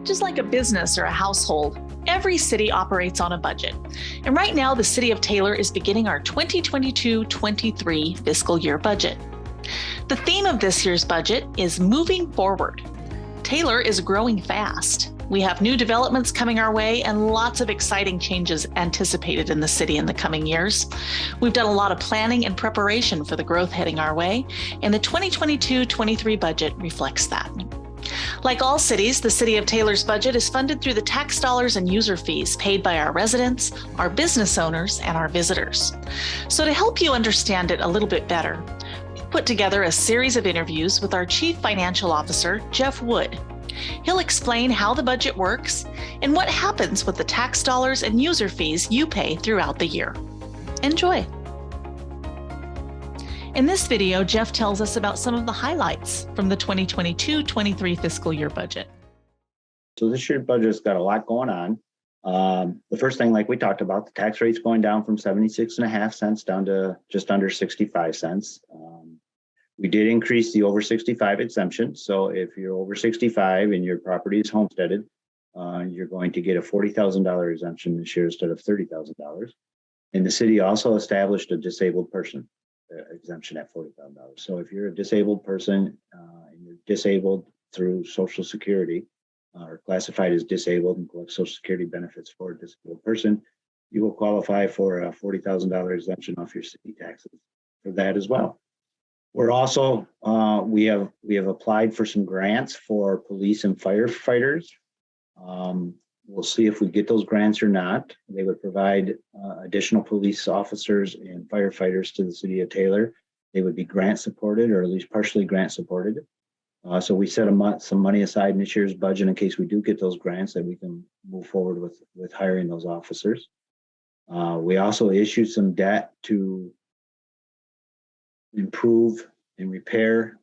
Just like a business or a household, every city operates on a budget. And right now, the City of Taylor is beginning our 2022-23 fiscal year budget. The theme of this year's budget is moving forward. Taylor is growing fast. We have new developments coming our way and lots of exciting changes anticipated in the city in the coming years. We've done a lot of planning and preparation for the growth heading our way, and the 2022-23 budget reflects that. Like all cities, the City of Taylor's budget is funded through the tax dollars and user fees paid by our residents, our business owners, and our visitors. So to help you understand it a little bit better, we put together a series of interviews with our Chief Financial Officer, Jeff Wood. He'll explain how the budget works and what happens with the tax dollars and user fees you pay throughout the year. Enjoy. In this video, Jeff tells us about some of the highlights from the 2022-23 fiscal year budget. So this year's budget's got a lot going on. The first thing, like we talked about, the tax rate's going down from 76.5 cents down to just under 65 cents. We did increase the over 65 exemption. So if you're over 65 and your property is homesteaded, you're going to get a $40,000 exemption this year instead of $30,000. And the city also established a disabled person exemption at $40,000. So if you're a disabled person and you're disabled through Social Security or classified as disabled and collect Social Security benefits for a disabled person, you will qualify for a $40,000 exemption off your city taxes for that as well. We're also, we have applied for some grants for police and firefighters. We'll see if we get those grants or not. They would provide additional police officers and firefighters to the City of Taylor. They would be grant supported or at least partially grant supported. So we set some money aside in this year's budget in case we do get those grants that we can move forward with hiring those officers. We also issued some debt to improve and repair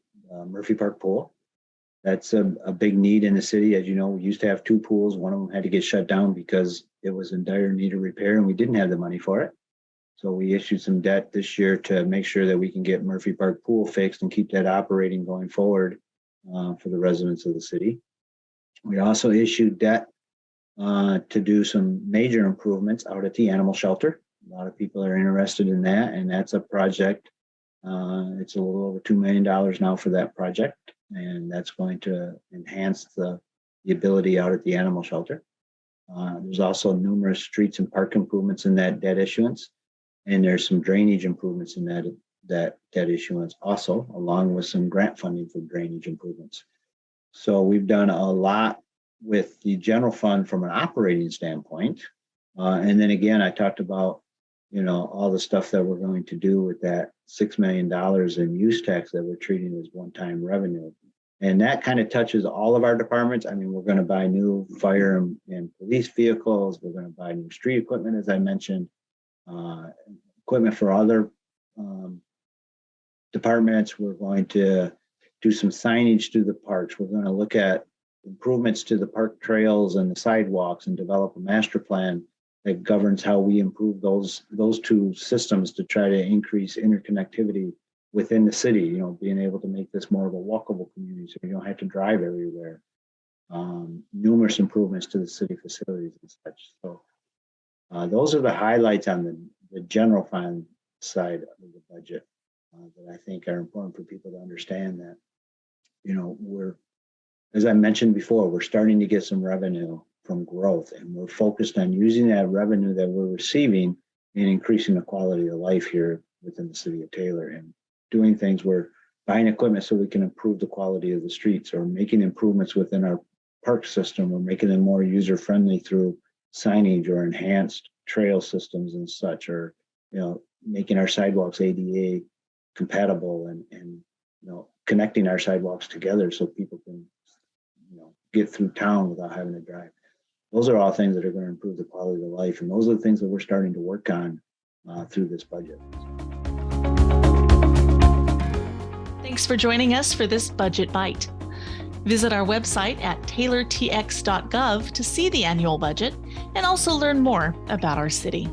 Murphy Park Pool. That's a big need in the city. As you know, we used to have two pools. One of them had to get shut down because it was in dire need of repair and we didn't have the money for it. So we issued some debt this year to make sure that we can get Murphy Park Pool fixed and keep that operating going forward for the residents of the city. We also issued debt to do some major improvements out at the animal shelter. A lot of people are interested in that, and that's a project. It's a little over $2 million now for that project, and that's going to enhance the ability out at the animal shelter. There's also numerous streets and park improvements in that debt issuance, and there's some drainage improvements in that debt issuance also, along with some grant funding for drainage improvements. So we've done a lot with the general fund from an operating standpoint. And then again, I talked about, all the stuff that we're going to do with that $6 million in use tax that we're treating as one-time revenue. And that kind of touches all of our departments. I mean, we're going to buy new fire and police vehicles. We're going to buy new street equipment, as I mentioned, equipment for other departments. We're going to do some signage through the parks. We're going to look at improvements to the park trails and the sidewalks and develop a master plan that governs how we improve those two systems to try to increase interconnectivity within the city, being able to make this more of a walkable community so you don't have to drive everywhere. Numerous improvements to the city facilities and such. So those are the highlights on the general fund side of the budget that I think are important for people to understand that, we're, as I mentioned before, we're starting to get some revenue from growth, and we're focused on using that revenue that we're receiving and increasing the quality of life here within the City of Taylor and doing things. We're buying equipment so we can improve the quality of the streets, or making improvements within our park system, or making them more user-friendly through signage or enhanced trail systems and such, or making our sidewalks ADA compatible and connecting our sidewalks together so people can get through town without having to drive. Those are all things that are going to improve the quality of life, and those are the things that we're starting to work on through this budget. Thanks for joining us for this Budget Bite. Visit our website at taylortx.gov to see the annual budget and also learn more about our city.